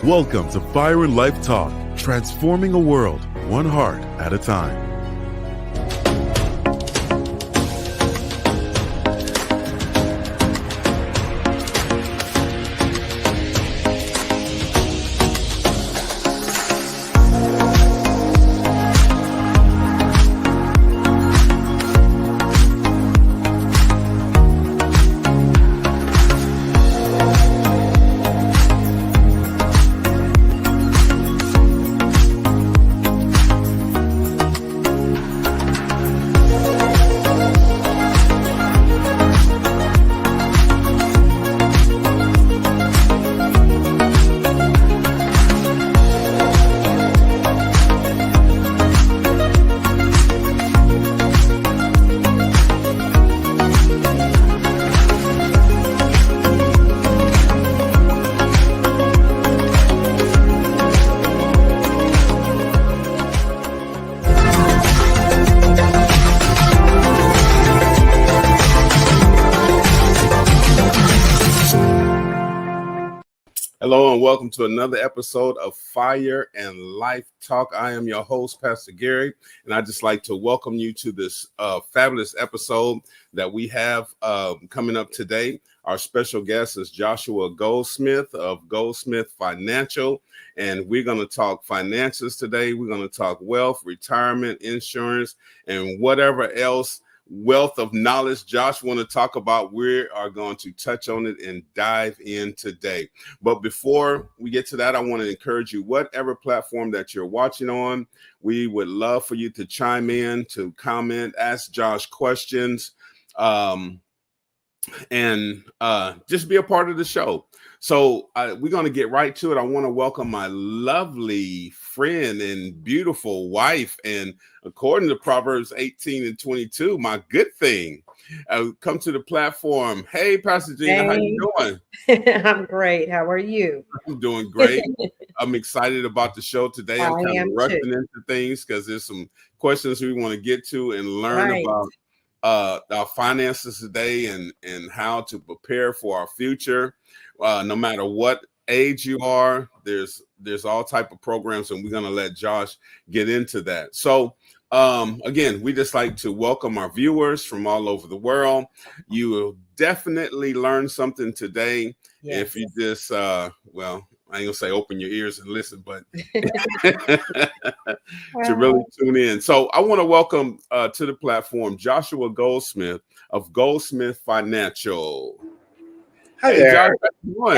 Welcome to Fire and Life Talk, transforming a world one heart at a time. Hello and welcome to another episode of Fire and Life Talk. I am your host, Pastor Gary, and I'd just like to welcome you to this fabulous episode that we have coming up today. Our special guest is Joshua Goldsmith of Goldsmith Financial, and we're going to talk finances today. We're going to talk wealth, retirement, insurance, and whatever else wealth of knowledge Josh want to talk about. We are going to touch on it and dive in today. But before we get to that, I want to encourage you, whatever platform that you're watching on, we would love for you to chime in, to comment, ask Josh questions, and just be a part of the show. So we're going to get right to it. I want to welcome my lovely friend and beautiful wife, and according to Proverbs 18 and 22, my good thing. Come to the platform. Hey, Pastor Gina, Hey. how you doing? I'm great. How are you? I'm doing great. I'm excited about the show today. I'm kind of rushing into things because there's some questions we want to get to and learn about our finances today and how to prepare for our future. No matter what age you are, there's all type of programs, and we're going to let Josh get into that. So again, we just like to welcome our viewers from all over the world. You will definitely learn something today. Yes. If you just well, I ain't gonna say open your ears and listen, but to really tune in. So I want to welcome to the platform Joshua Goldsmith of Goldsmith Financial. Hi there. Josh, how you doing?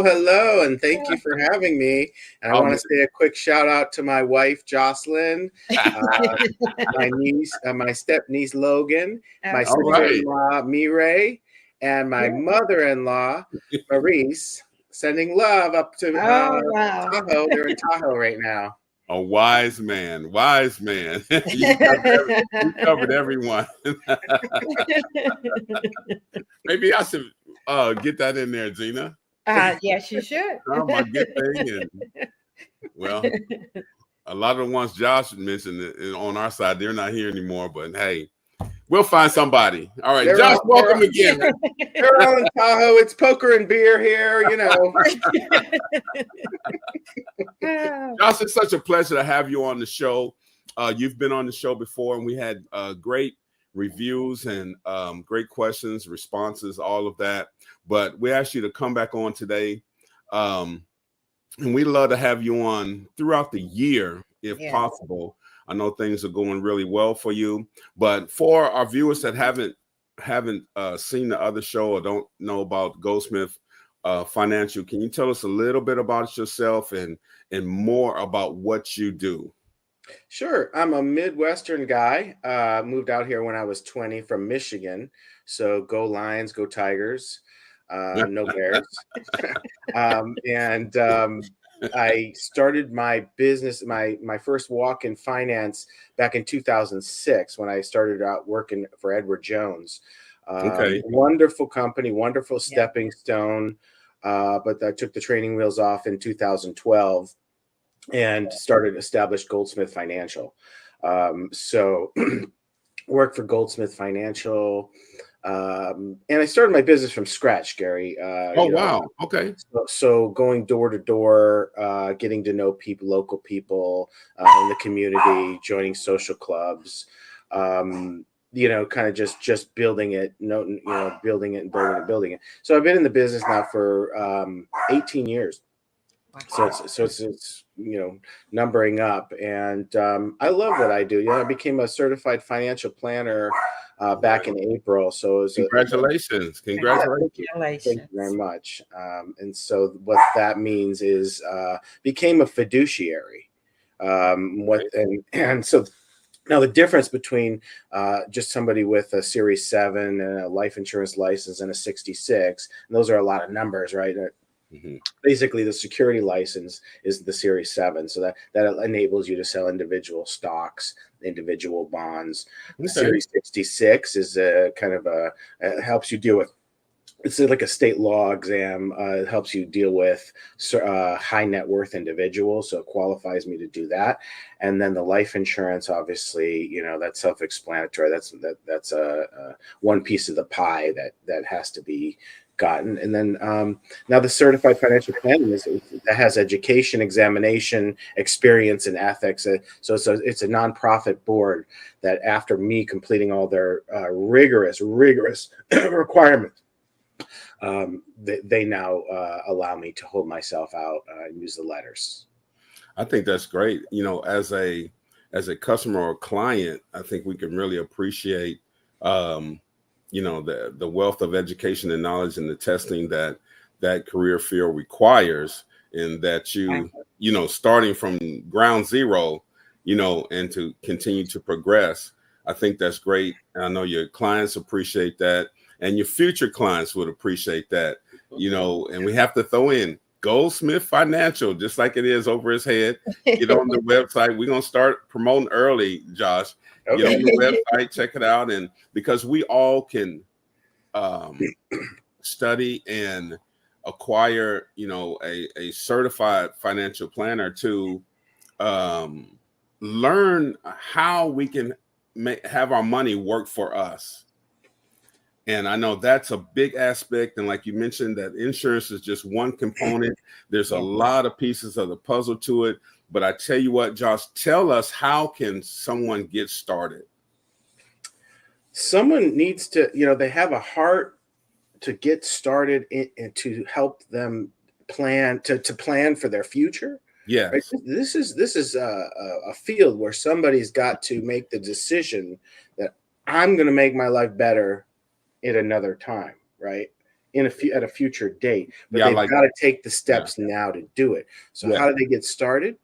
Hello, and thank you for having me. And I want to say a quick shout out to my wife, Jocelyn, my niece, my step niece, Logan, my sister-in-law, Mireille, and my mother-in-law, Maurice, sending love up to Tahoe. They're in Tahoe right now. A wise man. You covered everyone. Maybe I should get that in there, Gina. Yes, you should. My good thing. And, well, a lot of the ones Josh mentioned on our side, they're not here anymore. But hey, we'll find somebody. All right, Josh, welcome again. They're all in Tahoe. It's poker and beer here, you know. Josh, it's such a pleasure to have you on the show. You've been on the show before, and we had great reviews and great questions, responses, all of that. But we asked you to come back on today. And we'd love to have you on throughout the year, if possible. I know things are going really well for you. But for our viewers that haven't seen the other show or don't know about Goldsmith Financial, can you tell us a little bit about yourself and more about what you do? Sure. I'm a Midwestern guy. Moved out here when I was 20 from Michigan. So go Lions, go Tigers. No Bears. I started my business, my first walk in finance back in 2006 when I started out working for Edward Jones. Wonderful company, wonderful stepping stone. But I took the training wheels off in 2012 and established Goldsmith Financial. So worked for Goldsmith Financial And I started my business from scratch, Gary. Wow. Okay. So going door to door, getting to know people, local people in the community, joining social clubs, kind of just building it, building it and building it. So I've been in the business now for 18 years. So it's numbering up, and I love what I do. I became a certified financial planner back in April. So it was Congratulations. Congratulations. Thank you very much. And so what that means is became a fiduciary. And so now the difference between just somebody with a Series 7 and a life insurance license and a 66, and those are a lot of numbers, right? Mm-hmm. Basically, the security license is the Series 7, so that enables you to sell individual stocks, individual bonds. The Series 66 is helps you deal with. It's like a state law exam. It helps you deal with high net worth individuals, so it qualifies me to do that. And then the life insurance, obviously, that's self-explanatory. That's one piece of the pie that has to be gotten. And then now the certified financial planning that has education, examination, experience, and ethics. So it's a nonprofit board that, after me completing all their rigorous requirements, they now allow me to hold myself out and use the letters. I think that's great. As a customer or client, I think we can really appreciate the wealth of education and knowledge and the testing that career field requires, and that starting from ground zero, and to continue to progress. I think that's great. And I know your clients appreciate that, and your future clients would appreciate that, and we have to throw in Goldsmith Financial, just like it is over his head. Get on the website. We're going to start promoting early, Josh. Okay. Get on the website, check it out. And because we all can study and acquire, a certified financial planner to learn how we can have our money work for us. And I know that's a big aspect. And like you mentioned, that insurance is just one component. There's a lot of pieces of the puzzle to it. But I tell you what, Josh, tell us, how can someone get started? Someone needs to, they have a heart to get started and to help them plan for their future. Yeah, right? This is a field where somebody's got to make the decision that I'm going to make my life better at another time, right? At a future date, but they've got to take the steps now to do it. So how do they get started?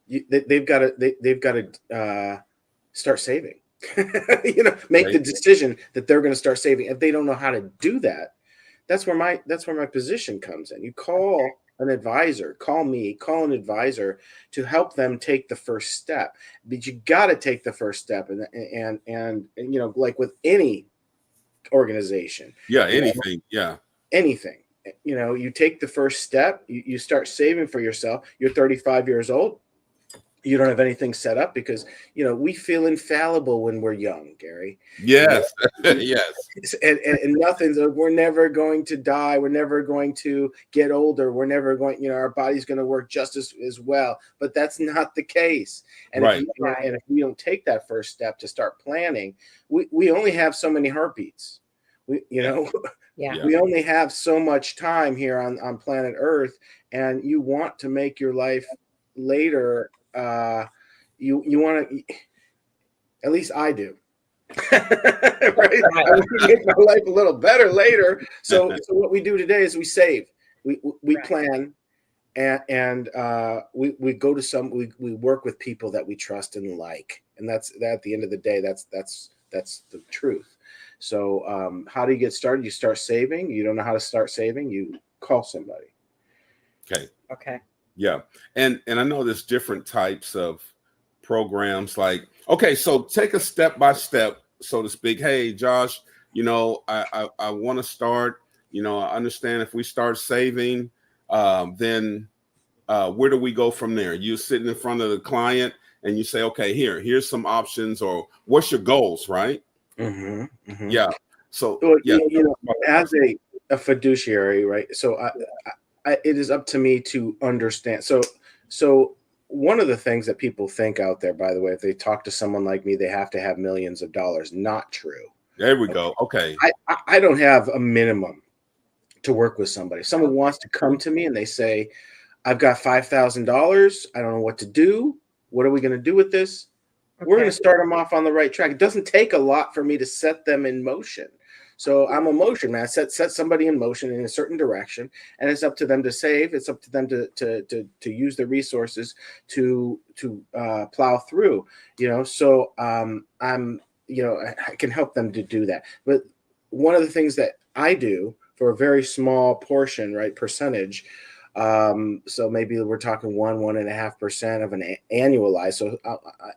They've got to start saving. Make the decision that they're going to start saving. If they don't know how to do that, that's where my position comes in. You call an advisor, call an advisor to help them take the first step. But you got to take the first step, and like with any organization, anything, you take the first step. You start saving for yourself. You're 35 years old. You don't have anything set up because, we feel infallible when we're young, Gary. Yes. Yes. And we're never going to die. We're never going to get older. We're never going, our body's going to work just as well. But that's not the case. And if we don't take that first step to start planning, we only have so many heartbeats. We only have so much time here on planet Earth, and you want to make your life later. You want to, at least I do. Right? I want to make my life a little better later. So what we do today is we save, we plan, and we go to we work with people that we trust and like, and that's that. At the end of the day, that's the truth. So how do you get started? You start saving. You don't know how to start saving, you call somebody. Okay. Yeah. And I know there's different types of programs, so take a step by step, so to speak. Hey, Josh, I want to start, I understand if we start saving, then where do we go from there? You sitting in front of the client and you say, okay, here's some options, or what's your goals, right? Yeah. So well, yeah. As a fiduciary, right? So it is up to me to understand. So one of the things that people think out there, by the way, if they talk to someone like me, they have to have millions of dollars. Not true. There we go. Okay. I don't have a minimum to work with somebody. Someone wants to come to me and they say, I've got $5,000. I don't know what to do. What are we going to do with this? We're going to start them off on the right track. It doesn't take a lot for me to set them in motion. So I'm a motion man. Set somebody in motion in a certain direction, and it's up to them to save. It's up to them to use the resources to plow through. So I'm I can help them to do that. But one of the things that I do for a very small portion, right, percentage. So maybe we're talking 1.5% of an annualized. So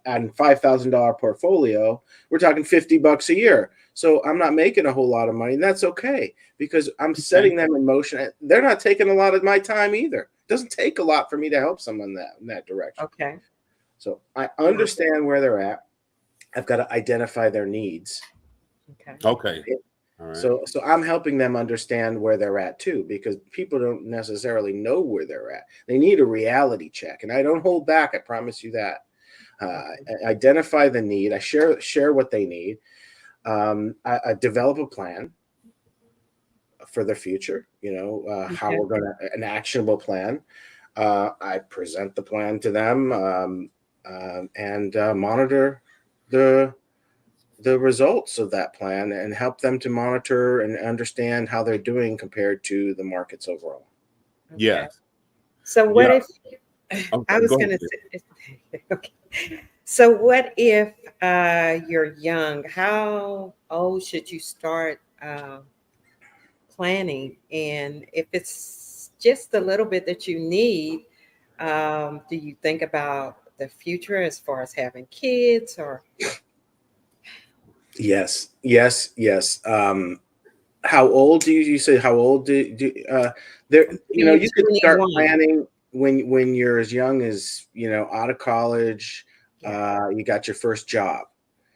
on $5,000 portfolio, we're talking $50 a year. So I'm not making a whole lot of money, and that's okay because I'm setting them in motion. They're not taking a lot of my time either. It doesn't take a lot for me to help someone in that direction. Okay. So I understand where they're at. I've got to identify their needs. Okay. All right. So I'm helping them understand where they're at too, because people don't necessarily know where they're at. They need a reality check, and I don't hold back. I promise you that. Identify the need. I share what they need. I develop a plan for their future. How we're going to an actionable plan. I present the plan to them and monitor the results of that plan and help them to monitor and understand how they're doing compared to the markets overall. Yes. So what if I was going to say, okay. So what if you're young? How old should you start planning? And if it's just a little bit that you need, do you think about the future as far as having kids or? Yes. How old do you say? How old do there? You can start planning when you're as young as out of college. You got your first job,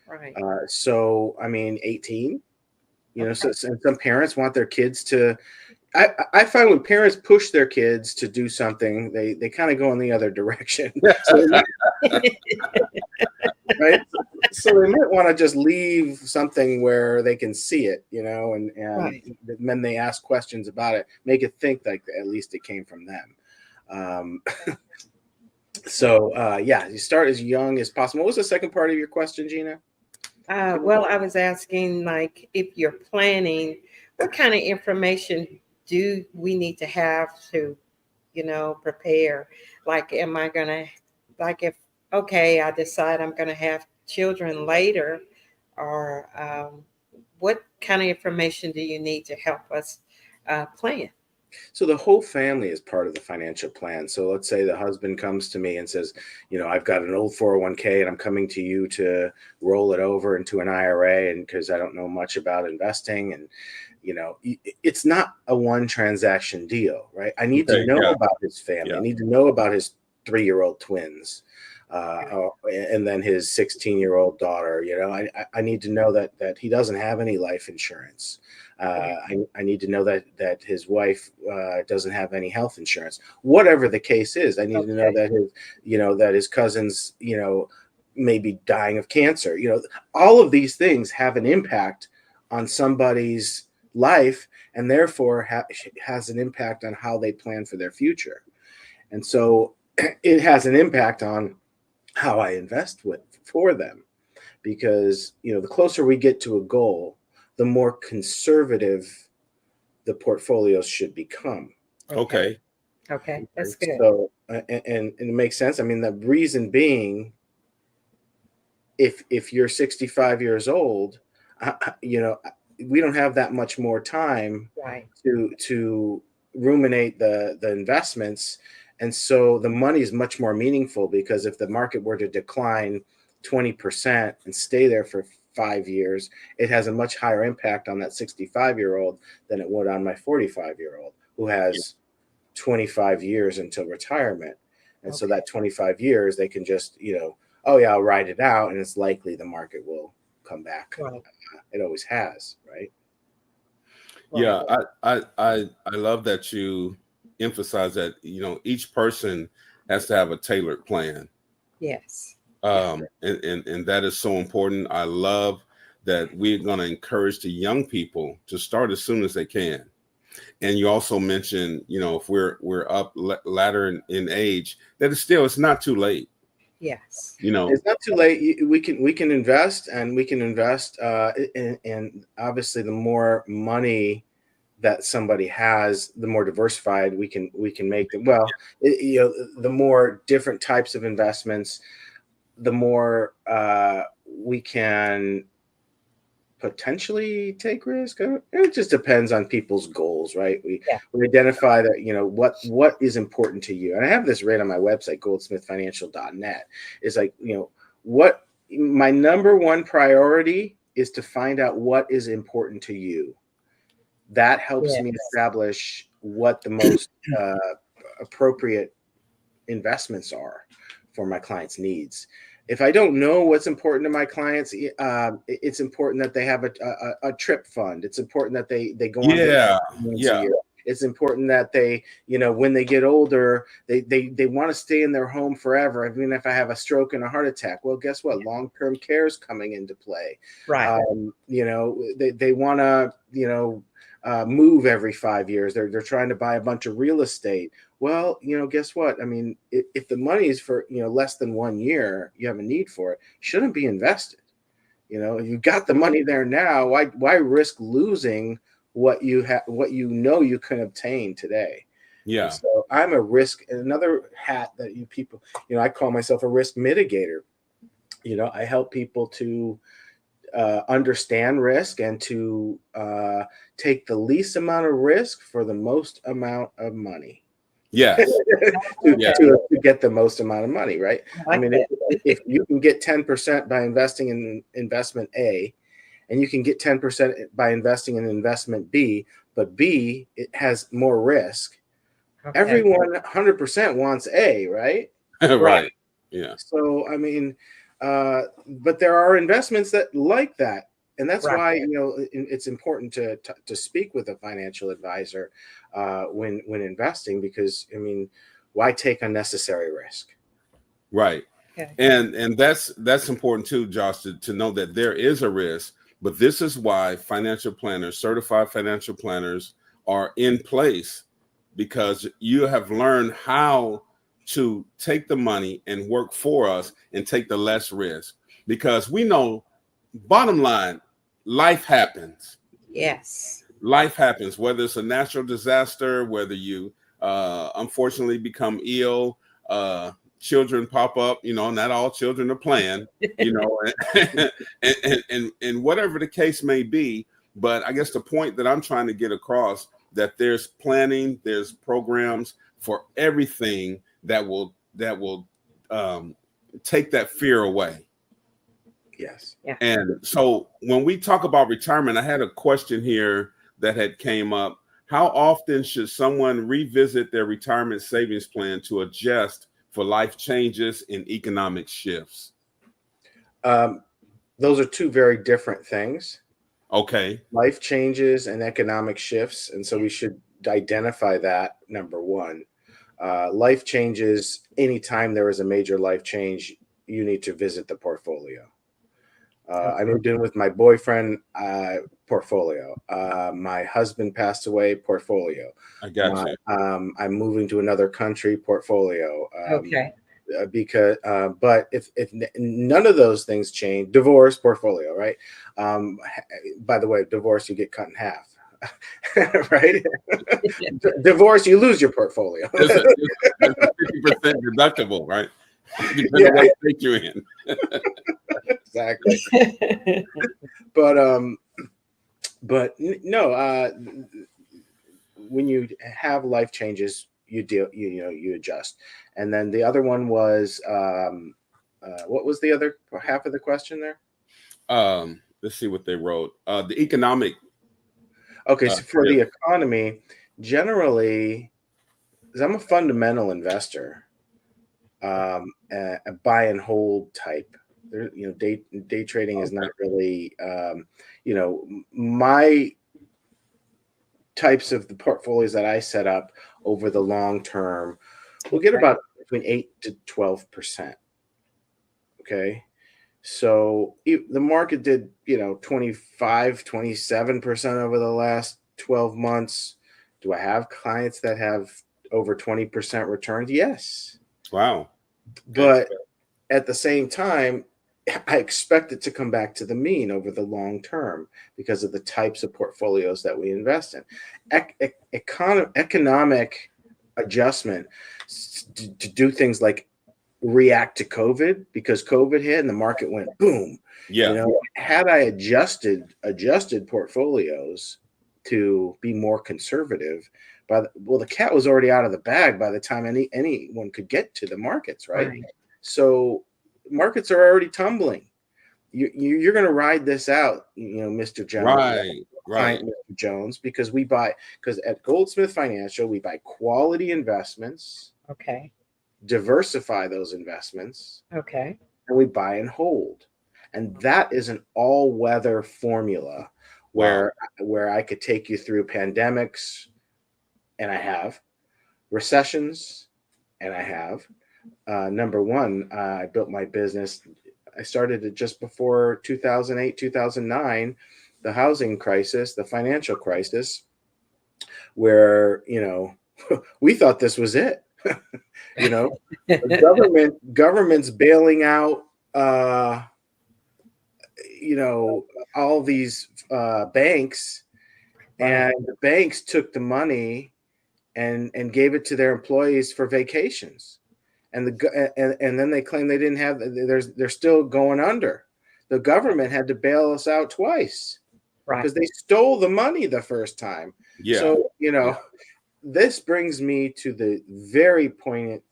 right? So I mean, 18. So some parents want their kids to. I find when parents push their kids to do something, they kind of go in the other direction. Right? So they might want to just leave something where they can see it, and then they ask questions about it, make it think like at least it came from them. You start as young as possible. What was the second part of your question, Gina? Well, I was asking, like, if you're planning, what kind of information do we need to have to, prepare? Like, am I going to, like, I decide I'm going to have children later, or what kind of information do you need to help us plan? So the whole family is part of the financial plan. So let's say the husband comes to me and says, I've got an old 401k and I'm coming to you to roll it over into an IRA, and because I don't know much about investing, and it's not a one transaction deal, right? I need to know about his family. I need to know about his 3-year-old twins. And then his 16-year-old daughter. I need to know that he doesn't have any life insurance. I need to know that his wife doesn't have any health insurance. Whatever the case is, I need to know that his cousins, may be dying of cancer. All of these things have an impact on somebody's life, and therefore has an impact on how they plan for their future. And so it has an impact on how I invest for them, because the closer we get to a goal, the more conservative the portfolios should become. Okay, that's good. So and it makes sense. I mean, the reason being, if you're 65 years old, we don't have that much more time to ruminate the investments. And so the money is much more meaningful, because if the market were to decline 20% and stay there for 5 years, it has a much higher impact on that 65-year-old than it would on my 45-year-old who has 25 years until retirement. And so that 25 years, they can just, I'll ride it out, and it's likely the market will come back. Right. It always has, right? Yeah, I love that you emphasize that, each person has to have a tailored plan. Yes. And that is so important. I love that we're going to encourage the young people to start as soon as they can. And you also mentioned, if we're up ladder in age, that it's not too late. Yes. It's not too late. We can invest, and we can invest. And obviously, the more money that somebody has, the more diversified we can make them. Well, the more different types of investments, the more we can potentially take risk. It just depends on people's goals, right? We identify that, what is important to you. And I have this right on my website, goldsmithfinancial.net. It's like, what my number one priority is to find out what is important to you. That helps me establish what the most appropriate investments are for my clients' needs. If I don't know what's important to my clients, it's important that they have a trip fund. It's important that they go on once a year. It's important that they, when they get older, they want to stay in their home forever. Even if I have a stroke and a heart attack, well, guess what? Long-term care is coming into play. Right. They want to, move every 5 years. They're trying to buy a bunch of real estate. Well, guess what? I mean, if the money is for, less than 1 year, you have a need for it, shouldn't be invested. If you've got the money there now, why risk losing what you have, you can obtain today? Yeah. And so I'm a risk, another hat that you people, I call myself a risk mitigator. I help people to understand risk and to take the least amount of risk for the most amount of money. Yes. to get the most amount of money, right? I mean, if you can get 10% by investing in investment A, and you can get 10% by investing in investment B, but B, it has more risk. Okay. Everyone 100% wants A, right? Right. Yeah. So, I mean, but there are investments that like that. And that's why, it's important to speak with a financial advisor when investing, because, I mean, why take unnecessary risk? Right. Okay. And that's important too, Josh, to know that there is a risk, but this is why financial planners, certified financial planners are in place, because you have learned how to take the money and work for us and take the less risk, because we know, bottom line, life happens. Yes. Life happens, whether it's a natural disaster, whether you unfortunately become ill, children pop up, not all children are planned, and whatever the case may be. But I guess the point that I'm trying to get across, that there's planning, there's programs for everything that will take that fear away. Yes. Yeah. And so when we talk about retirement, I had a question here that had came up. How often should someone revisit their retirement savings plan to adjust for life changes and economic shifts? Those are two very different things. Okay. Life changes and economic shifts. And so we should identify that, number one. Life changes, anytime there is a major life change, you need to visit the portfolio. I moved in with my boyfriend, portfolio. My husband passed away, portfolio. I got you. I'm moving to another country, portfolio. Okay. Because, but if none of those things change, divorce, portfolio, right? By the way, divorce, you get cut in half. Right? Divorce, you lose your portfolio. It's a 50% deductible, right? Depending on what state you're in. Exactly. But no, when you have life changes, you adjust. And then the other one was, what was the other half of the question there? Let's see what they wrote. The economic. Okay, so for the economy, generally, because I'm a fundamental investor, a buy and hold type there, day trading is not really, my types of the portfolios that I set up over the long term will get about between 8 to 12%. Okay. So the market did, 25, 27% over the last 12 months. Do I have clients that have over 20% returns? Yes. Wow. But at the same time, I expect it to come back to the mean over the long term because of the types of portfolios that we invest in. Economic adjustment to do things like react to COVID, because COVID hit and the market went boom. Yeah. Had I adjusted portfolios to be more conservative, the cat was already out of the bag by the time anyone could get to the markets, right? So markets are already tumbling. You're going to ride this out, Mr. Jones. Right. Mr. Jones, because at Goldsmith Financial, we buy quality investments. Okay. Diversify those investments. Okay. And we buy and hold. And that is an all-weather formula where I could take you through pandemics, and I have, recessions, and I have. Number one, I built my business. I started it just before 2008, 2009, the housing crisis, the financial crisis, where, we thought this was it. The government's bailing out, all these banks, and the banks took the money and gave it to their employees for vacations. And then they claim they didn't have. They're still going under. The government had to bail us out twice because they stole the money the first time. Yeah. So this brings me to the very poignant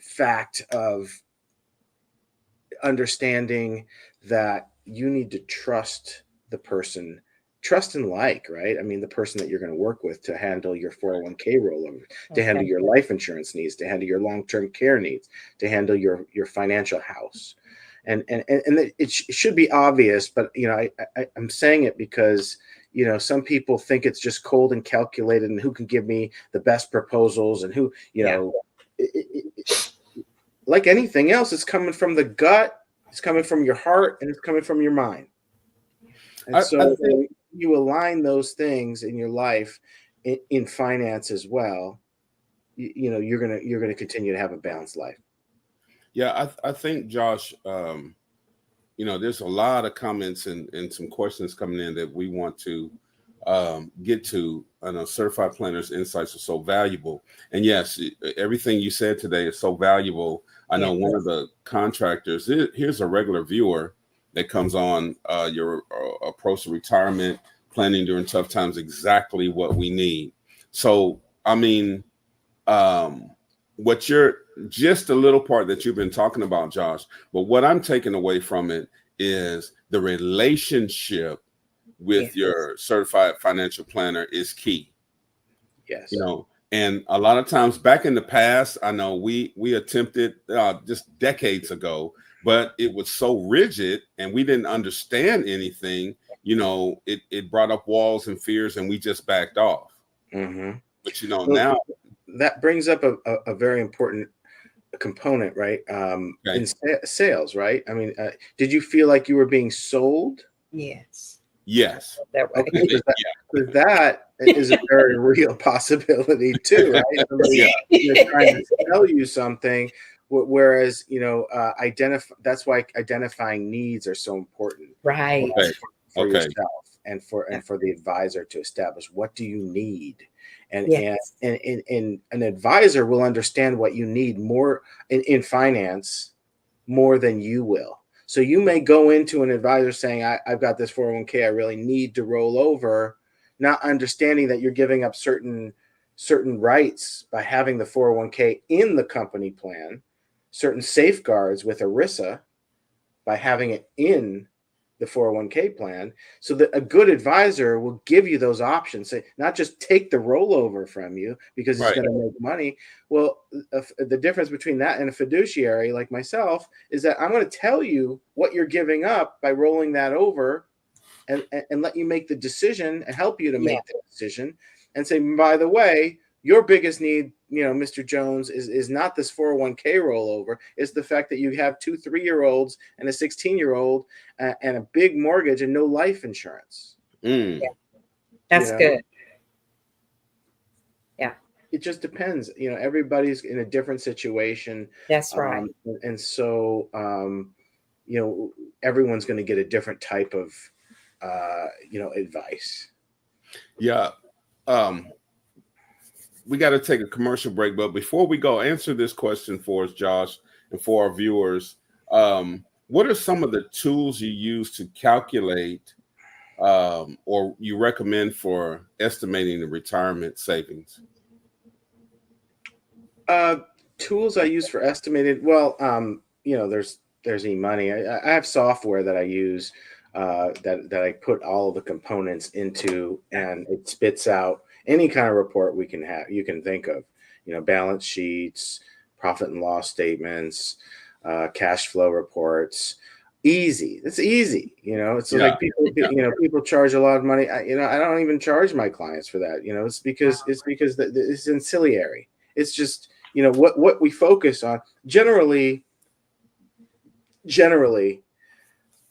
fact of understanding that you need to trust the person. Trust and right? I mean, the person that you're going to work with to handle your 401k rollover, to handle your life insurance needs, to handle your long-term care needs, to handle your financial house. And it should be obvious, but, I'm saying it because, some people think it's just cold and calculated and who can give me the best proposals and who, like anything else, it's coming from the gut, it's coming from your heart, and it's coming from your mind. And I think you align those things in your life, in finance as well, you're gonna continue to have a balanced life. Yeah, I think, Josh, there's a lot of comments and some questions coming in that we want to get to. I know Certified Planners Insights are so valuable. And yes, everything you said today is so valuable. I know one of the contractors, here's a regular viewer that comes on your approach to retirement, planning during tough times, exactly what we need. So, I mean, just a little part that you've been talking about, Josh, but what I'm taking away from it is the relationship with your certified financial planner is key. Yes. And a lot of times back in the past, I know we attempted just decades ago, but it was so rigid and we didn't understand anything. It brought up walls and fears and we just backed off. Mm-hmm. But now that brings up a very important component, right? In sales, right? I mean, did you feel like you were being sold? Yes. That is a very real possibility too, right? Somebody trying to sell you something, whereas that's why identifying needs are so important, right? For yourself and for the advisor to establish what do you need, and an advisor will understand what you need more in finance more than you will. So you may go into an advisor saying, I've got this 401k I really need to roll over, not understanding that you're giving up certain rights by having the 401k in the company plan, certain safeguards with ERISA by having it in the 401k plan, so that a good advisor will give you those options. Say, not just take the rollover from you because it's going to make money. Well, the difference between that and a fiduciary like myself is that I'm going to tell you what you're giving up by rolling that over, and let you make the decision and help you to make the decision, and say, by the way, your biggest need, Mr. Jones, is not this 401k rollover. It's the fact that you have 2 3-year-olds and a 16-year-old and a big mortgage and no life insurance. Yeah. That's good. Yeah. It just depends. Everybody's in a different situation. That's right. And so, everyone's going to get a different type of, advice. Yeah. We got to take a commercial break, but before we go, answer this question for us, Josh, and for our viewers. What are some of the tools you use to calculate or you recommend for estimating the retirement savings? Tools I use for estimated, there's eMoney. I have software that I use that I put all of the components into, and it spits out any kind of report you can think of, balance sheets, profit and loss statements, cash flow reports. Easy. It's easy. It's like people charge a lot of money. I don't even charge my clients for that. It's because it's ancillary. It's just, what we focus on. Generally,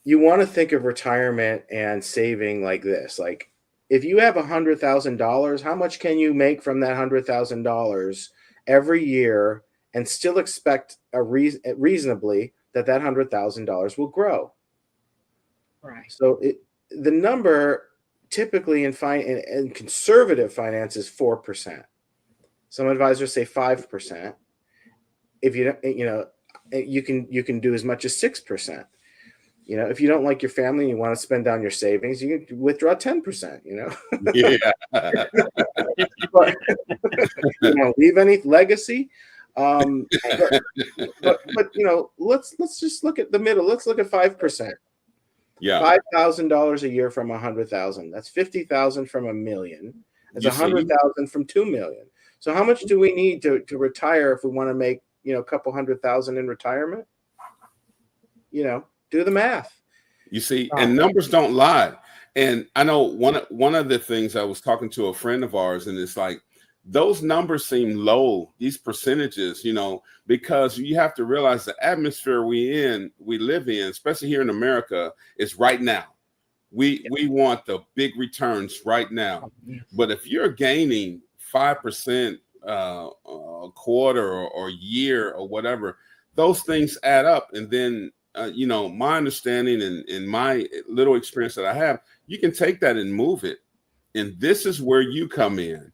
you want to think of retirement and saving like this. Like, if you have $100,000, how much can you make from that $100,000 every year and still expect reasonably that $100,000 will grow? Right. So the number typically in conservative finance is 4%. Some advisors say 5%. If you can do as much as 6%. If you don't like your family and you want to spend down your savings, you can withdraw 10%, Yeah. But, leave any legacy. But let's just look at the middle. Let's look at 5%. Yeah. $5,000 a year from 100,000. That's 50,000 from $1 million. That's 100,000 from 2 million. So how much do we need to retire if we want to make, a couple 100,000 in retirement? Do the math. You see, and numbers don't lie. And I know one of the things, I was talking to a friend of ours, and it's like, those numbers seem low, these percentages, because you have to realize the atmosphere we live in, especially here in America, is right now. We want the big returns right now. But if you're gaining 5% a quarter or year or whatever, those things add up. And then my understanding and my little experience that I have, you can take that and move it. And this is where you come in,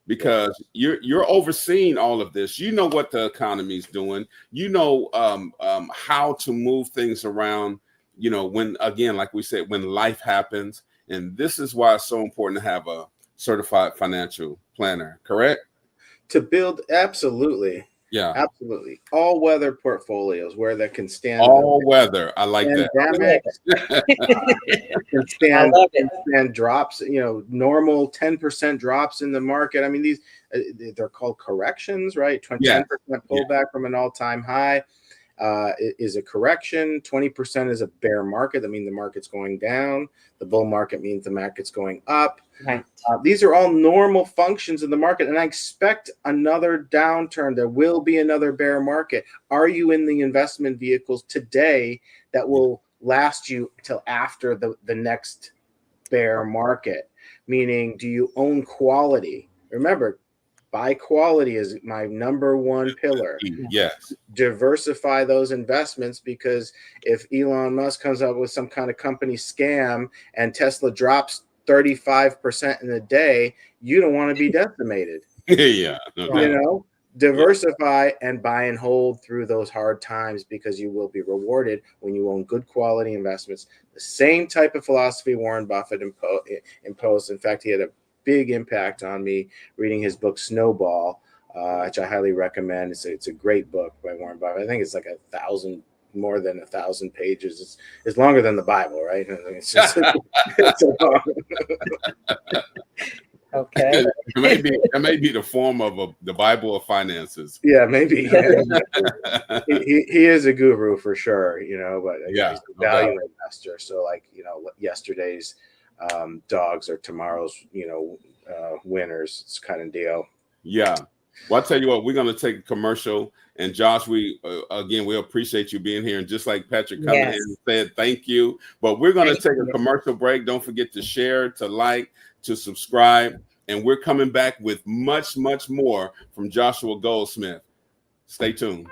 because you're overseeing all of this. You know what the economy is doing. How to move things around, when, again, like we said, when life happens. And this is why it's so important to have a certified financial planner, correct? To build, absolutely. Yeah, absolutely. All weather portfolios where that can stand. All weather. I like that. Can stand drops, normal 10% drops in the market. I mean, these they're called corrections, right? 10% pullback from an all-time high is a correction. 20% is a bear market. That means the market's going down. The bull market means the market's going up. Right. These are all normal functions in the market, and I expect another downturn. There will be another bear market. Are you in the investment vehicles today that will last you till after the next bear market? Meaning, do you own quality? Remember, buy quality is my number one pillar. Yes. Diversify those investments, because if Elon Musk comes up with some kind of company scam and Tesla drops 35% in a day, you don't want to be decimated. Yeah. Diversify and buy and hold through those hard times, because you will be rewarded when you own good quality investments. The same type of philosophy Warren Buffett imposed. In fact, he had a big impact on me reading his book Snowball, which I highly recommend. It's a great book by Warren Buffett. I think it's like more than 1,000 pages. It's longer than the Bible, right? It's just it's so long. Okay. It may be the form of the Bible of finances. Yeah, maybe. Yeah. he is a guru for sure, but Yeah, he's a value investor. So like, yesterday's dogs are tomorrow's, winners. It's kind of deal. Yeah. Well, I'll tell you what, we're going to take a commercial. And Josh, we appreciate you being here. And just like Patrick coming in and said, thank you. But we're going to take a commercial break. Don't forget to share, to like, to subscribe. And we're coming back with much, much more from Joshua Goldsmith. Stay tuned.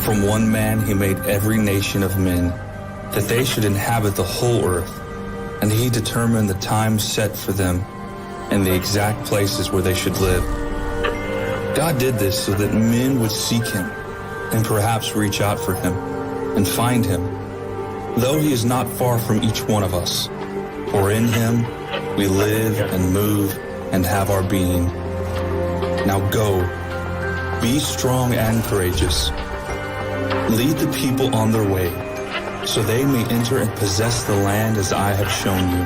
From one man he made every nation of men, that they should inhabit the whole earth, and he determined the times set for them, and the exact places where they should live. God did this so that men would seek him, and perhaps reach out for him, and find him, though he is not far from each one of us. For in him we live and move and have our being. Now go, be strong and courageous. Lead the people on their way, so they may enter and possess the land as I have shown you.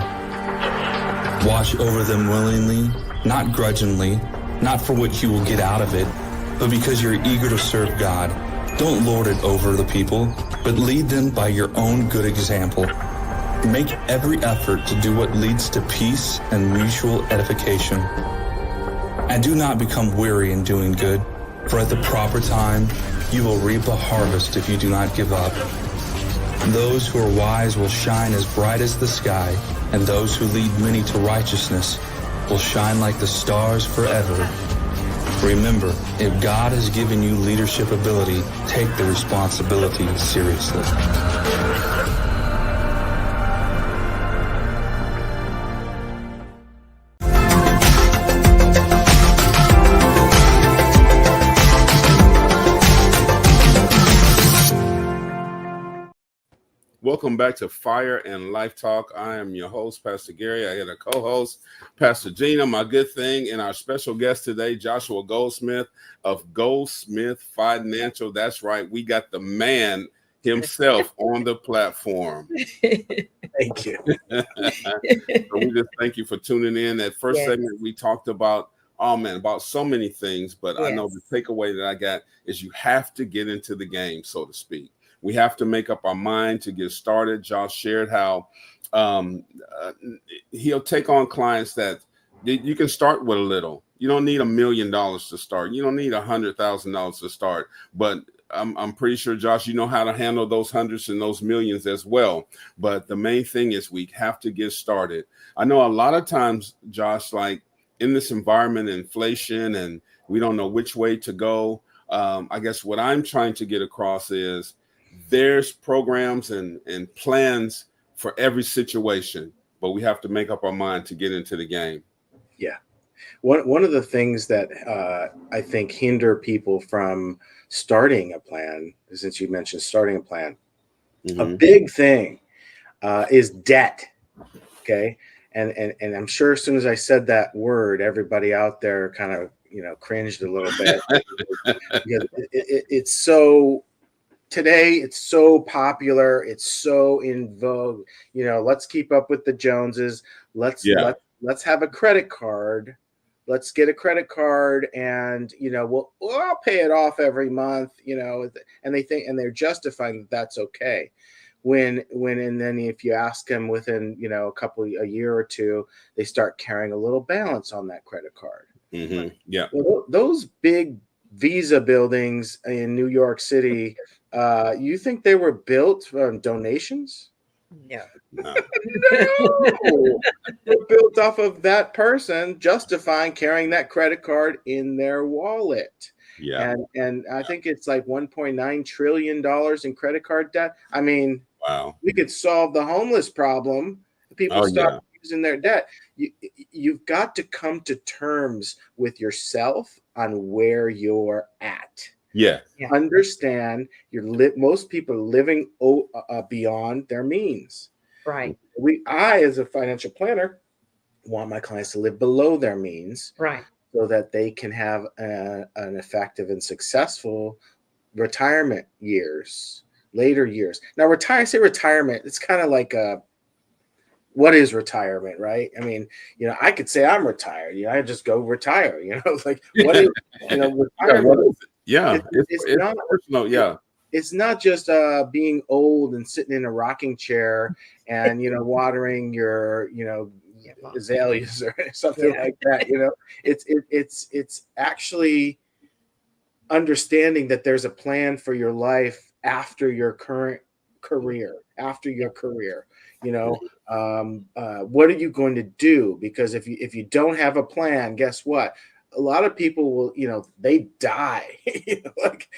Watch over them willingly, not grudgingly, not for what you will get out of it, but because you're eager to serve God. Don't lord it over the people, but lead them by your own good example. Make every effort to do what leads to peace and mutual edification. And do not become weary in doing good, for at the proper time you will reap a harvest if you do not give up. Those who are wise will shine as bright as the sky, and those who lead many to righteousness will shine like the stars forever. Remember, if God has given you leadership ability, take the responsibility seriously. Welcome back to Fire and Life Talk. I am your host, Pastor Gary. I got a co-host, Pastor Gina, my good thing, and our special guest today, Joshua Goldsmith of Goldsmith Financial. That's right. We got the man himself on the platform. Thank you. So we just thank you for tuning in. That first segment, we talked about, about so many things, but I know the takeaway that I got is you have to get into the game, so to speak. We have to make up our mind to get started. Josh shared how he'll take on clients that you can start with a little. You don't need $1 million to start. You don't need $100,000 to start. But I'm pretty sure, Josh, you know how to handle those hundreds and those millions as well. But the main thing is we have to get started. I know a lot of times, Josh, like in this environment, inflation, and we don't know which way to go. I guess what I'm trying to get across is there's programs and plans for every situation, but we have to make up our mind to get into the game. Yeah. One of the things that I think hinder people from starting a plan, since you mentioned starting a plan, a big thing is debt. Okay. And I'm sure as soon as I said that word, everybody out there kind of, cringed a little bit. It's so... Today, it's so popular. It's so in vogue. Let's keep up with the Joneses. Let's have a credit card. Let's get a credit card, and I'll pay it off every month. And they're justifying that that's okay. And then if you ask them within, a year or two, they start carrying a little balance on that credit card. Mm-hmm. Yeah. Well, those big Visa buildings in New York City, you think they were built on donations? No. No. No. They're built off of that person justifying carrying that credit card in their wallet. Yeah. And I think it's like $1.9 trillion in credit card debt. I mean, wow. We could solve the homeless problem. People stop using their debt. You've got to come to terms with yourself on where you're at. Yeah. Understand most people are living beyond their means. Right. I, as a financial planner, want my clients to live below their means. Right. So that they can have an effective and successful retirement years, later years. Now, I say retirement, it's kind of like what is retirement, right? I mean, I could say I'm retired. I just go retire. Like what is retirement? Yeah, it's not personal. Yeah, it's not just being old and sitting in a rocking chair and watering your azaleas or something like that. It's actually understanding that there's a plan for your life after your current career, what are you going to do? Because if you don't have a plan, guess what? A lot of people will, they die.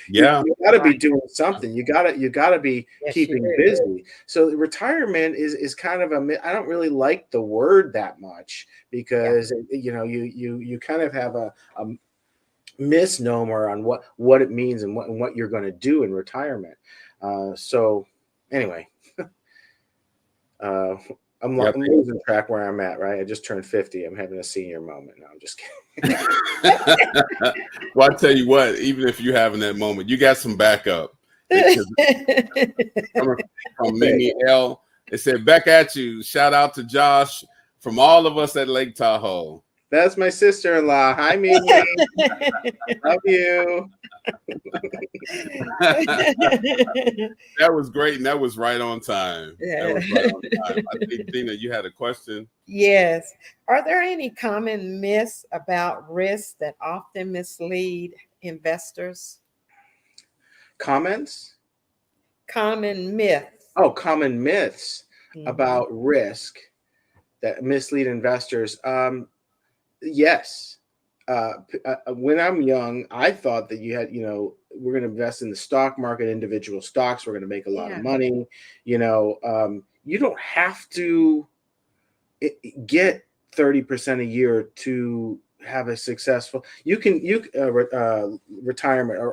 You got to be doing something. You got to be keeping busy. So retirement is kind of I don't really like the word that much because you kind of have a misnomer on what it means and what you're going to do in retirement. So anyway, I'm losing track where I'm at, right? I just turned 50. I'm having a senior moment. No, I'm just kidding. Well, I tell you what, even if you're having that moment, you got some backup. From Mimi L. It said, back at you. Shout out to Josh from all of us at Lake Tahoe. That's my sister-in-law. Hi, Mimi. Love you. That was great, and that was right on time. That was right on time. I think, Dina, you had a question. Yes. Are there any common myths about risks that often mislead investors? Comments? Common myths. Oh, common myths about risk that mislead investors. Yes. When I'm young, I thought that you had, we're going to invest in the stock market, individual stocks. We're going to make a lot of money. You don't have to get 30% a year to have a successful. Retirement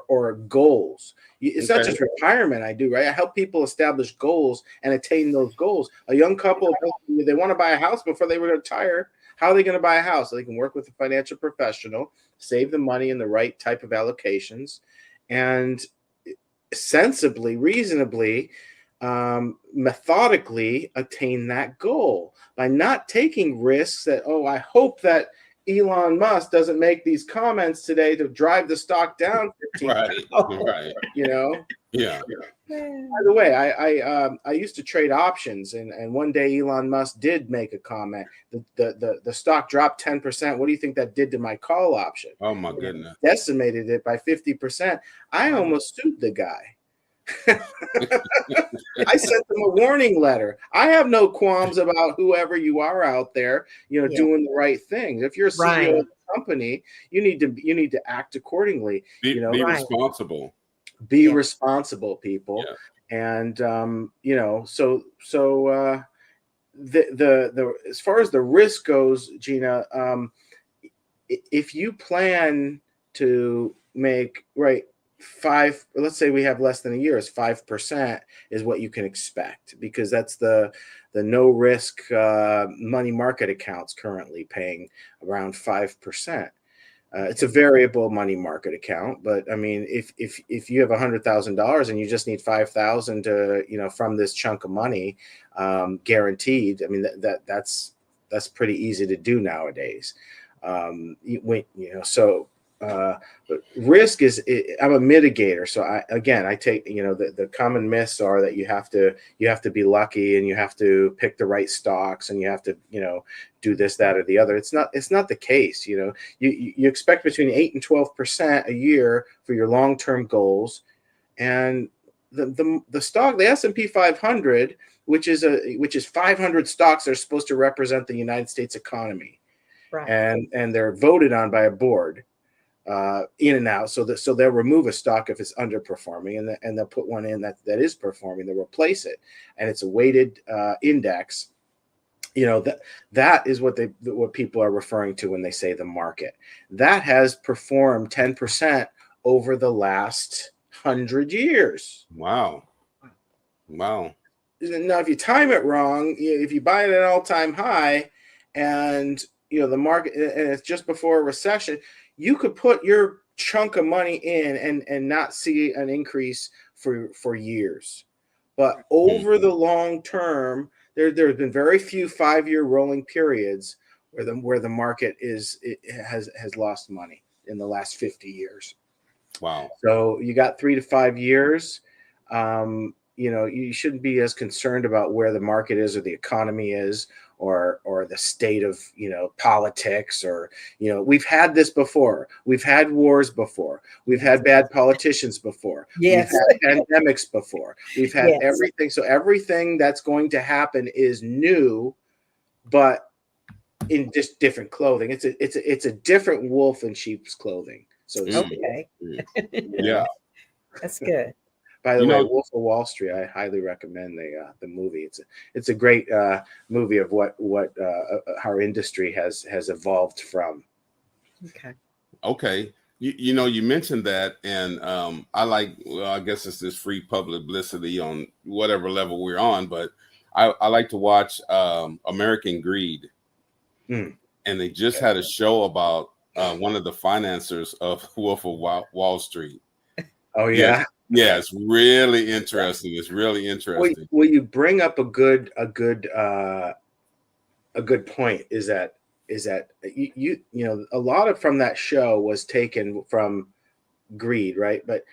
or goals. It's not just retirement. I do, right? I help people establish goals and attain those goals. A young couple, they want to buy a house before they retire. How are they going to buy a house? So they can work with a financial professional, save the money in the right type of allocations, and sensibly, reasonably, methodically attain that goal by not taking risks that, I hope that Elon Musk doesn't make these comments today to drive the stock down 15%. Right. Yeah. By the way, I used to trade options, and one day Elon Musk did make a comment. The stock dropped 10%. What do you think that did to my call option? Oh my goodness! Decimated it by 50%. I almost sued the guy. I sent them a warning letter. I have no qualms about whoever you are out there, doing the right things. If you're a CEO of a company, you need to act accordingly. Be responsible. Be responsible, people. And so the as far as the risk goes, Gina, if you plan to make let's say we have less than a year, is 5% is what you can expect, because that's the no risk money market accounts currently paying around 5%. It's a variable money market account, but I mean, if you have $100,000 and you just need $5,000 to, from this chunk of money, guaranteed, I mean, that's pretty easy to do nowadays. So risk is, I'm a mitigator. So I take, the common myths are that you have to be lucky, and you have to pick the right stocks, and you have to, do this, that, or the other. It's not the case. You expect between 8 and 12% a year for your long-term goals. And the stock, the S&P 500, which is 500 stocks that are supposed to represent the United States economy. Right. And they're voted on by a board, in and out. So they'll remove a stock if it's underperforming, and they'll put one in that is performing. They'll replace it, and it's a weighted index. That is what people are referring to when they say the market. That has performed 10% over the last 100 years. Wow. Now, if you time it wrong, if you buy it at an all-time high, and the market, and it's just before a recession, you could put your chunk of money in and not see an increase for years. But over the long term, there have been very few 5-year rolling periods where the market has lost money in the last 50 years. Wow. So you got 3 to 5 years. You shouldn't be as concerned about where the market is, or the economy is, or the state of politics, or we've had this before. We've had wars before. We've had bad politicians before. Yes. We've had pandemics before. We've had everything. So everything that's going to happen is new, but in just different clothing. It's a different wolf in sheep's clothing. So okay. Yeah, that's good. By the way, Wolf of Wall Street, I highly recommend the movie. It's a great movie of what our industry has evolved from. Okay. You mentioned that, and I guess it's this free publicity on whatever level we're on, but I like to watch American Greed, and they just had a show about one of the financiers of Wolf of Wall Street. Oh yeah. Yeah, it's really interesting. It's really interesting. Well, you bring up a good point. Is that a lot of from that show was taken from greed, right? But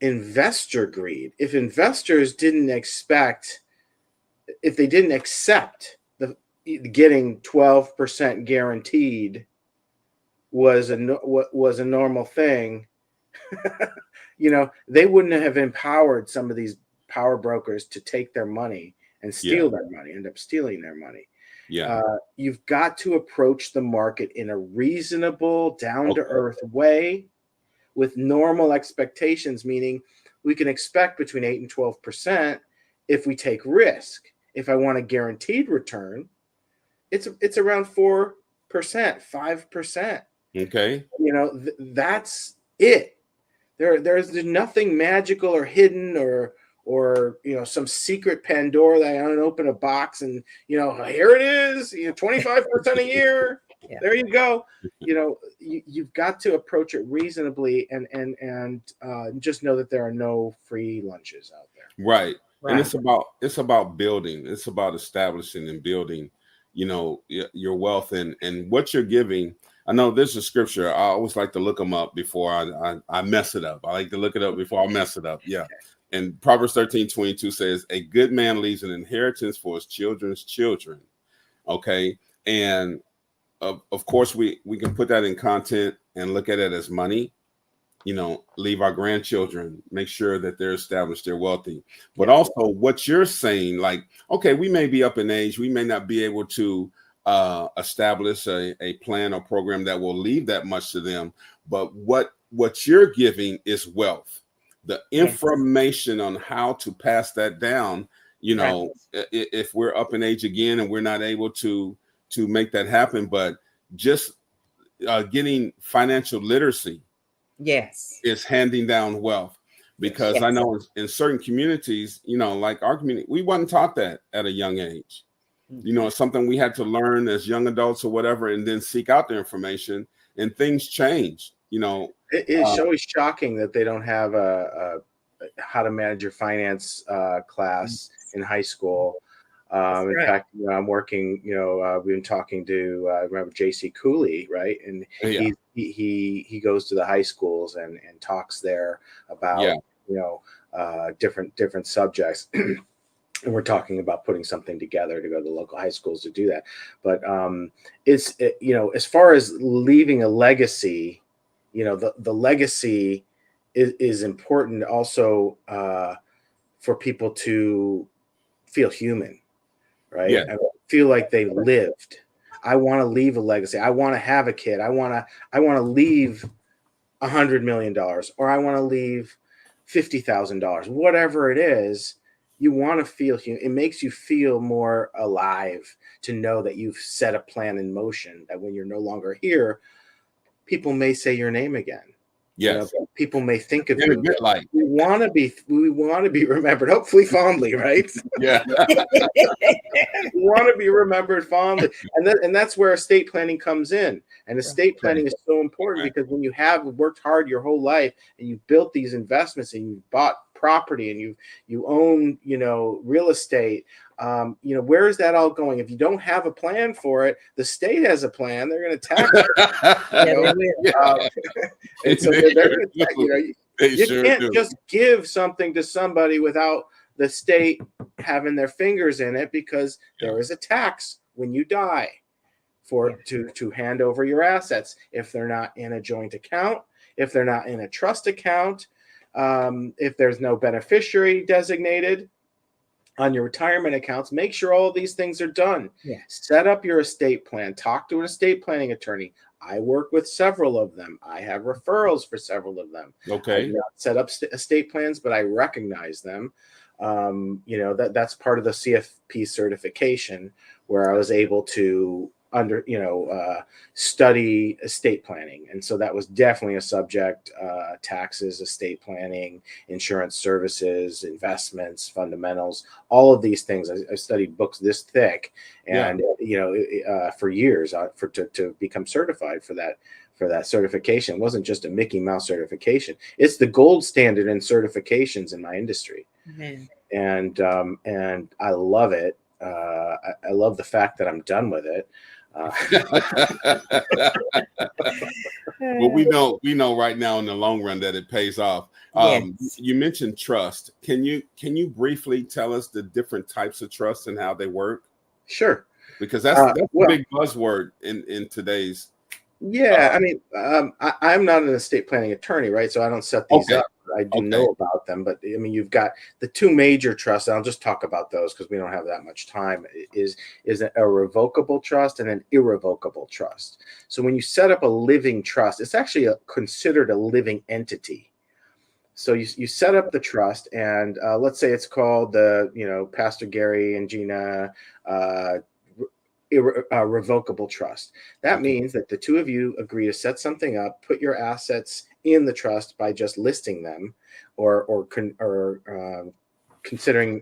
investor greed. If investors didn't accept the getting 12% guaranteed was a normal thing. They wouldn't have empowered some of these power brokers to take their money and steal their money, end up stealing their money. Yeah. You've got to approach the market in a reasonable, down-to-earth way with normal expectations, meaning we can expect between 8 and 12% if we take risk. If I want a guaranteed return, it's around 4%, 5%. Okay. That's it. There's nothing magical or hidden or some secret Pandora that I don't open a box and here it is, 25% a year. Yeah. There you go. You've got to approach it reasonably and just know that there are no free lunches out there. Right. And it's about building. It's about establishing and building, your wealth and what you're giving. I know there's a scripture. I always like to look them up before I mess it up. I like to look it up before I mess it up. Yeah. And Proverbs 13:22 says, a good man leaves an inheritance for his children's children. Okay. And of course, we can put that in content and look at it as money, leave our grandchildren, make sure that they're established, they're wealthy. But also what you're saying, like, okay, we may be up in age. We may not be able to establish a plan or program that will leave that much to them. But what you're giving is wealth. The information on how to pass that down, if we're up in age again and we're not able to make that happen, but just getting financial literacy is handing down wealth. Because I know in certain communities, like our community, we wasn't taught that at a young age. It's something we had to learn as young adults or whatever, and then seek out the information, and things change. It's always shocking that they don't have a how to manage your finance class in high school. In fact, I'm working, we've been talking to, remember J.C. Cooley, right? And he goes to the high schools and talks there about, different subjects. And we're talking about putting something together to go to the local high schools to do that. But as far as leaving a legacy, the legacy is important also for people to feel human, right? Yeah. And feel like they lived. I want to leave a legacy. I want to have a kid. I want to leave $100 million, or I want to leave $50,000, whatever it is. You want to feel human. It makes you feel more alive to know that you've set a plan in motion, that when you're no longer here, people may say your name again. Yes. People may think of you. Like we want to be remembered, hopefully fondly, right? Yeah. We want to be remembered fondly. And that's where estate planning comes in. And estate planning is so important because when you have worked hard your whole life and you've built these investments and you've bought property and you own, real estate, where is that all going? If you don't have a plan for it, the state has a plan. They're going to tax and so they're going to tax, you can't just give something to somebody without the state having their fingers in it, because there is a tax when you die to hand over your assets. If they're not in a joint account, if they're not in a trust account, if there's no beneficiary designated on your retirement accounts, make sure all of these things are done. Set up your estate plan. Talk to an estate planning attorney. I work with several of them. I have referrals for several of them. Okay. I do not set up estate plans, but I recognize them. That's part of the CFP certification, where I was able to study estate planning. And so that was definitely a subject, taxes, estate planning, insurance services, investments, fundamentals, all of these things. I studied books this thick and, for years to become certified for that certification. It wasn't just a Mickey Mouse certification. It's the gold standard in certifications in my industry. And I love it. I love the fact that I'm done with it. Well, we know right now in the long run that it pays off. You mentioned trust. Can you briefly tell us the different types of trust and how they work? Sure. Because that's a big buzzword in today's. Yeah, I'm not an estate planning attorney, right? So I don't set these up. I do know about them, but you've got the two major trusts, and I'll just talk about those because we don't have that much time, is a revocable trust and an irrevocable trust. So when you set up a living trust, it's actually considered a living entity. So you set up the trust, and let's say it's called Pastor Gary and Gina revocable trust. That means that the two of you agree to set something up, put your assets in the trust by just listing them, or considering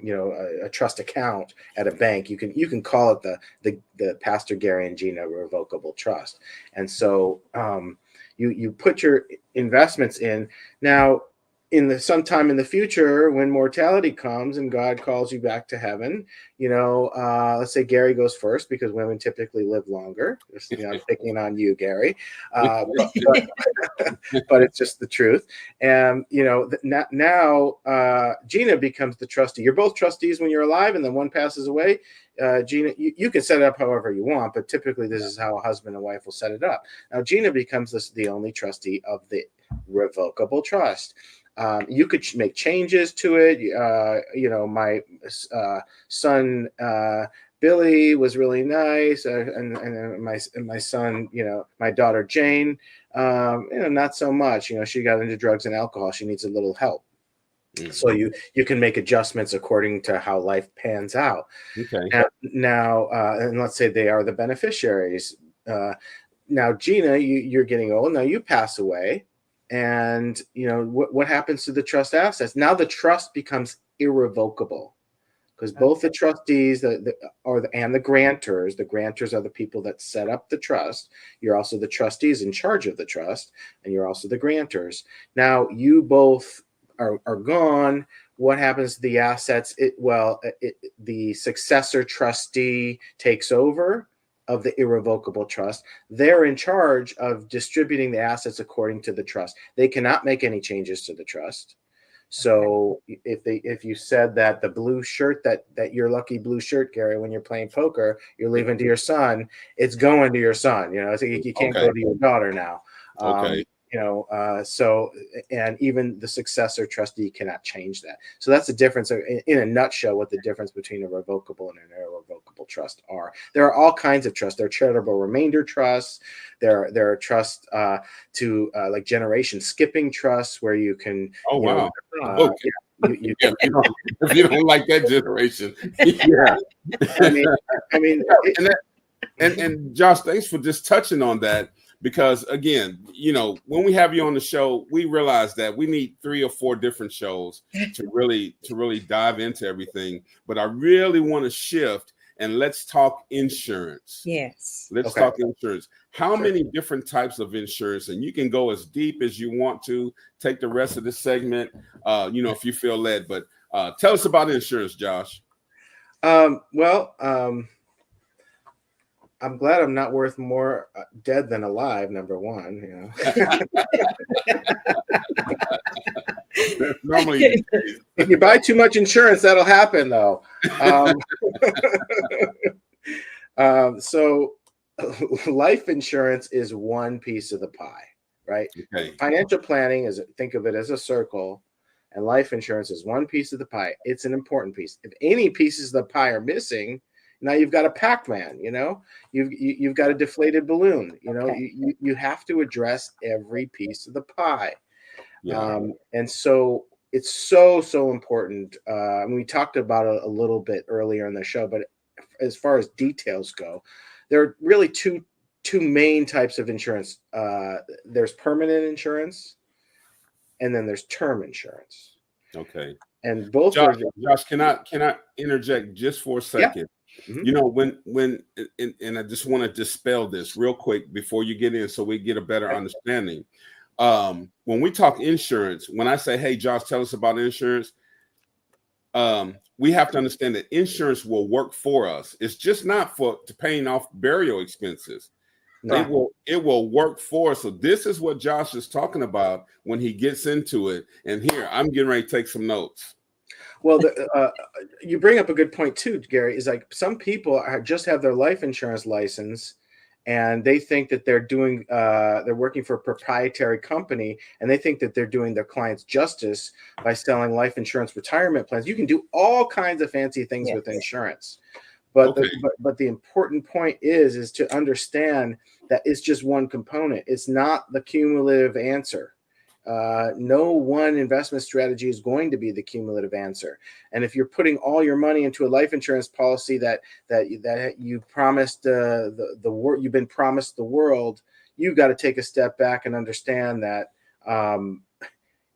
a trust account at a bank. You can call it the Pastor Gary and Gina revocable trust. And so you put your investments in. Now, sometime in the future, when mortality comes and God calls you back to heaven, let's say Gary goes first because women typically live longer. I'm picking on you, Gary, but it's just the truth. And now Gina becomes the trustee. You're both trustees when you're alive, and then one passes away. Gina, you can set it up however you want, but typically this is how a husband and wife will set it up. Now Gina becomes the only trustee of the revocable trust. You could make changes to it. My son Billy was really nice, and my son, my daughter Jane, not so much. She got into drugs and alcohol. She needs a little help. Mm-hmm. So you can make adjustments according to how life pans out. Okay. And let's say they are the beneficiaries. Now, Gina, you're getting old. Now you pass away. And what happens to the trust assets? Now the trust becomes irrevocable, because both the trustees and the grantors. The grantors are the people that set up the trust. You're also the trustees in charge of the trust, and you're also the grantors. Now you both are gone. what happens to the assets? The successor trustee takes over of the irrevocable trust. They're in charge of distributing the assets according to the trust. They cannot make any changes to the trust. So if you said that the blue shirt, that your lucky blue shirt, Gary, when you're playing poker, you're leaving to your son, it's going to your son. So you can't go to your daughter now. So, and even the successor trustee cannot change that. So that's the difference in a nutshell, what the difference between a revocable and an irrevocable trust are. There are all kinds of trusts. There are charitable remainder trusts. There are trusts like generation skipping trusts where you can. If you don't like that generation, and Josh, thanks for just touching on that. Because again, when we have you on the show, we realize that we need 3 or 4 different shows to really dive into everything. But I really want to shift and let's talk insurance. Yes. Let's talk insurance. How many different types of insurance? And you can go as deep as you want to. Take the rest of the segment, if you feel led. But tell us about insurance, Josh. I'm glad I'm not worth more dead than alive, number one. Normally, if you buy too much insurance, that'll happen, though. So life insurance is one piece of the pie, right? Okay. Financial planning think of it as a circle, and life insurance is one piece of the pie. It's an important piece. If any pieces of the pie are missing, now you've got a Pac-Man, you've got a deflated balloon, you have to address every piece of the pie. Yeah. And so it's so important. We talked about it a little bit earlier in the show, but as far as details go, there are really two main types of insurance. There's permanent insurance, and then there's term insurance. Okay. And both Josh, can I interject just for a second? Yeah. Mm-hmm. When I just want to dispel this real quick before you get in so we get a better understanding. When we talk insurance, when I say, hey, Josh, tell us about insurance, we have to understand that insurance will work for us. It's just not to paying off burial expenses. No. It will work for us. So this is what Josh is talking about when he gets into it. And here, I'm getting ready to take some notes. Well, you bring up a good point too, Gary, is like some people just have their life insurance license and they think that they're working for a proprietary company and they think that they're doing their clients justice by selling life insurance retirement plans. You can do all kinds of fancy things with insurance. But the important point is to understand that it's just one component. It's not the cumulative answer. No one investment strategy is going to be the cumulative answer. And if you're putting all your money into a life insurance policy that you promised you've been promised the world, you've got to take a step back and understand that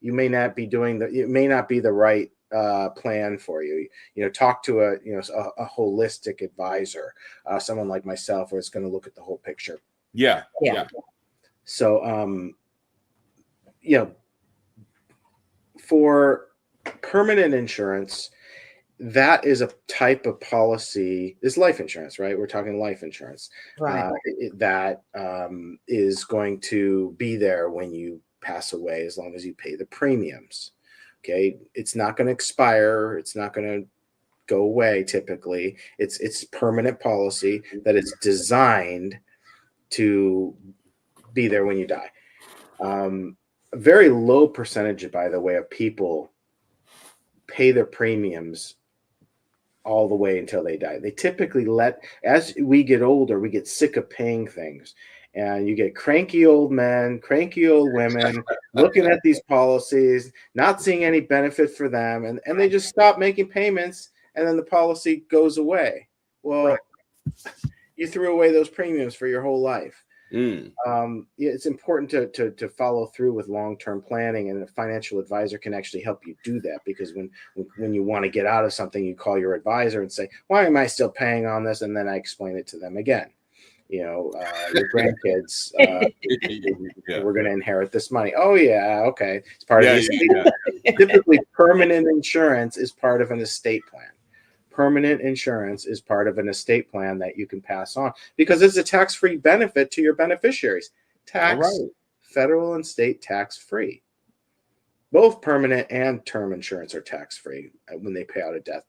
it may not be the right plan for you. Talk to a holistic advisor, someone like myself, where it's going to look at the whole picture. Yeah. So, for permanent insurance, that is a type of policy. Is life insurance, right? We're talking life insurance, right? That is going to be there when you pass away, as long as you pay the premiums. Okay, it's not going to expire. It's not going to go away. Typically, it's permanent policy that is designed to be there when you die. A very low percentage, by the way, of people pay their premiums all the way until they die. They typically as we get older, we get sick of paying things. And you get cranky old men, cranky old women looking at these policies, not seeing any benefit for them. And they just stop making payments and then the policy goes away. Well, you threw away those premiums for your whole life. It's important to follow through with long-term planning, and a financial advisor can actually help you do that, because when you want to get out of something, you call your advisor and say, why am I still paying on this? And then I explain it to them again. Your grandkids, we're going to inherit this money. Oh yeah. Okay. It's part of the estate. Typically, permanent insurance is part of an estate plan. Permanent insurance is part of an estate plan that you can pass on because it's a tax-free benefit to your beneficiaries. Federal and state tax-free. Both permanent and term insurance are tax-free when they pay out a death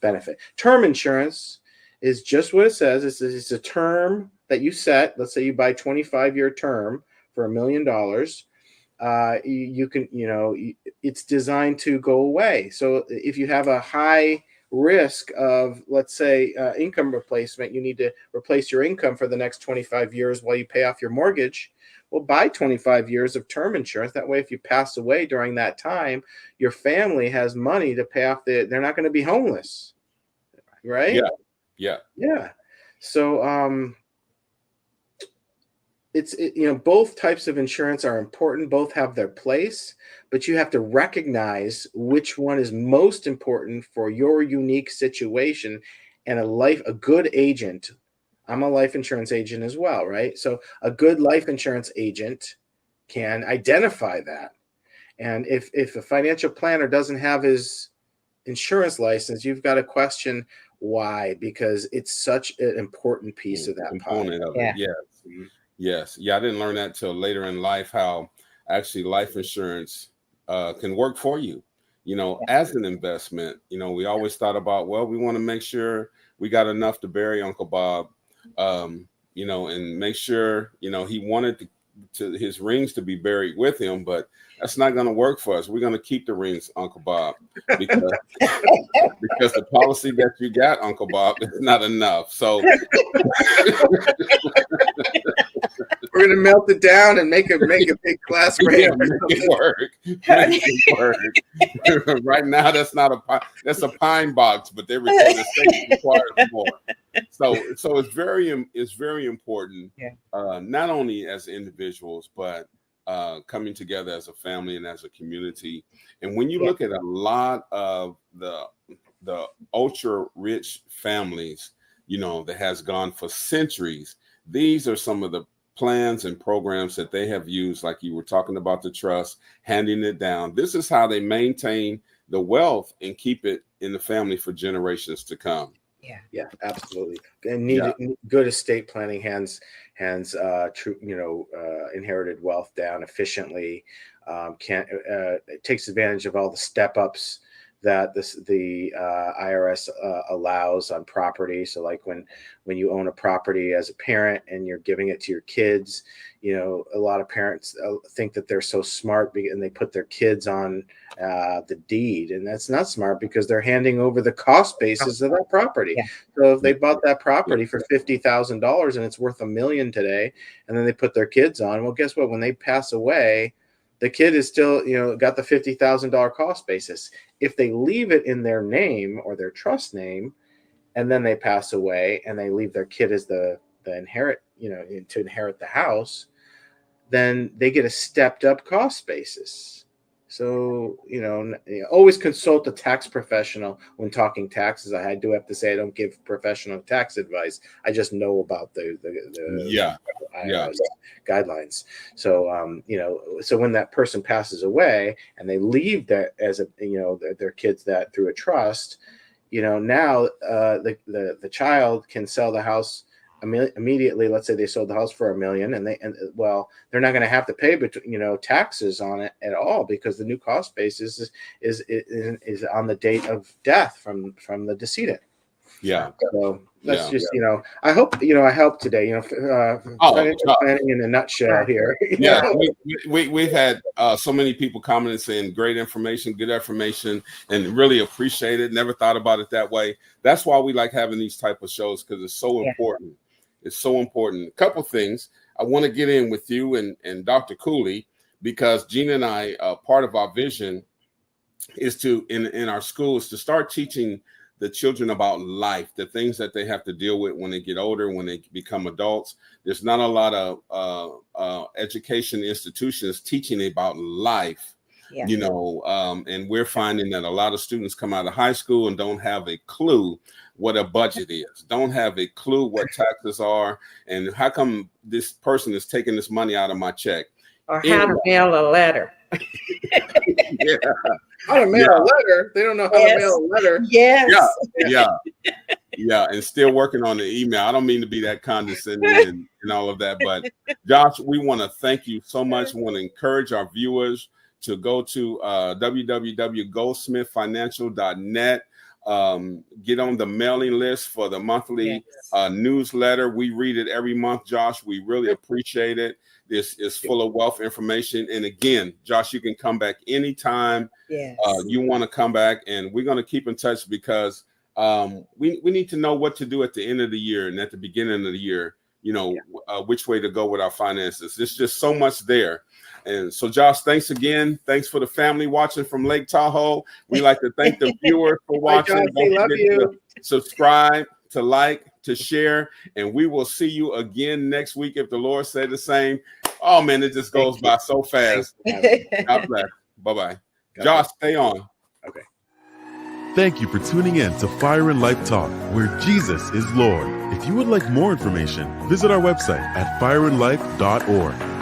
benefit. Term insurance is just what it says. It's a term that you set. Let's say you buy 25-year term for $1 million. You can, it's designed to go away. So if you have a high risk of, let's say, income replacement, you need to replace your income for the next 25 years while you pay off your mortgage. Well, buy 25 years of term insurance. That way, if you pass away during that time, your family has money to pay off they're not going to be homeless. Right? Yeah. So, both types of insurance are important. Both have their place, but you have to recognize which one is most important for your unique situation. And a good agent, I'm a life insurance agent as well, right? So a good life insurance agent can identify that. And if a financial planner doesn't have his insurance license, you've got to question why, because it's such an important piece of that component pie. of it. Yes. Mm-hmm. Yes. Yeah, I didn't learn that till later in life, how actually life insurance can work for you, as an investment. We always thought about, well, we want to make sure we got enough to bury Uncle Bob, and make sure, he wanted to his rings to be buried with him, but that's not going to work for us. We're going to keep the rings, Uncle Bob, because the policy that you got, Uncle Bob, is not enough. So we're going to melt it down and make a big class for him. Make it work. Right now, that's a pine box, but they record the state requires more. So it's very important, not only as individuals, but coming together as a family and as a community. And when you look at a lot of the ultra rich families, that has gone for centuries, these are some of the plans and programs that they have used, like you were talking about the trust, handing it down. This is how they maintain the wealth and keep it in the family for generations to come. Yeah, absolutely. And good estate planning hands inherited wealth down efficiently. It takes advantage of all the step ups that the IRS allows on property. So like when you own a property as a parent and you're giving it to your kids, a lot of parents think that they're so smart and they put their kids on the deed, and that's not smart because they're handing over the cost basis of that property. Yeah. So if they bought that property for $50,000 and it's worth $1 million today, and then they put their kids on, well, guess what? When they pass away, the kid is still, got the $50,000 cost basis. If they leave it in their name or their trust name, and then they pass away and they leave their kid as the inherit, to inherit the house, then they get a stepped up cost basis. So, always consult a tax professional when talking taxes. I do have to say I don't give professional tax advice. I just know about the guidelines. So, so when that person passes away and they leave that as their kids that through a trust, now the child can sell the house immediately. Let's say they sold the house for $1 million, and they're not going to have to pay taxes on it at all, because the new cost basis is on the date of death from the decedent. Yeah. So that's just I hope I helped today. Financial planning in a nutshell here. We've had so many people commenting saying great information, good information, and really appreciate it. Never thought about it that way. That's why we like having these type of shows, because it's so important. It's so important. A couple things I want to get in with you and Dr. Cooley, because Gina and I, part of our vision is to, in our schools, to start teaching the children about life, the things that they have to deal with when they get older, when they become adults. There's not a lot of education institutions teaching about life, and we're finding that a lot of students come out of high school and don't have a clue what a budget is, don't have a clue what taxes are, and how come this person is taking this money out of my check. Or how to mail a letter. Yeah. How to mail a letter. They don't know how to mail a letter. Yes. Yeah. And still working on the email. I don't mean to be that condescending and all of that, but Josh, we want to thank you so much. We want to encourage our viewers to go to www.goldsmithfinancial.net. Get on the mailing list for the monthly newsletter. We read it every month, Josh. We really appreciate it. This is full of wealth information. And again, Josh, you can come back anytime you want to come back, and we're going to keep in touch because we need to know what to do at the end of the year and at the beginning of the year, which way to go with our finances. There's just so much there. And so, Josh, thanks again. Thanks for the family watching from Lake Tahoe. We like to thank the viewers for watching. Don't forget to subscribe, to like, to share, and we will see you again next week if the Lord said the same. Oh, man, it just goes by so fast. God bless. Bye-bye. Josh, stay on. Okay. Thank you for tuning in to Fire and Life Talk, where Jesus is Lord. If you would like more information, visit our website at fireandlife.org.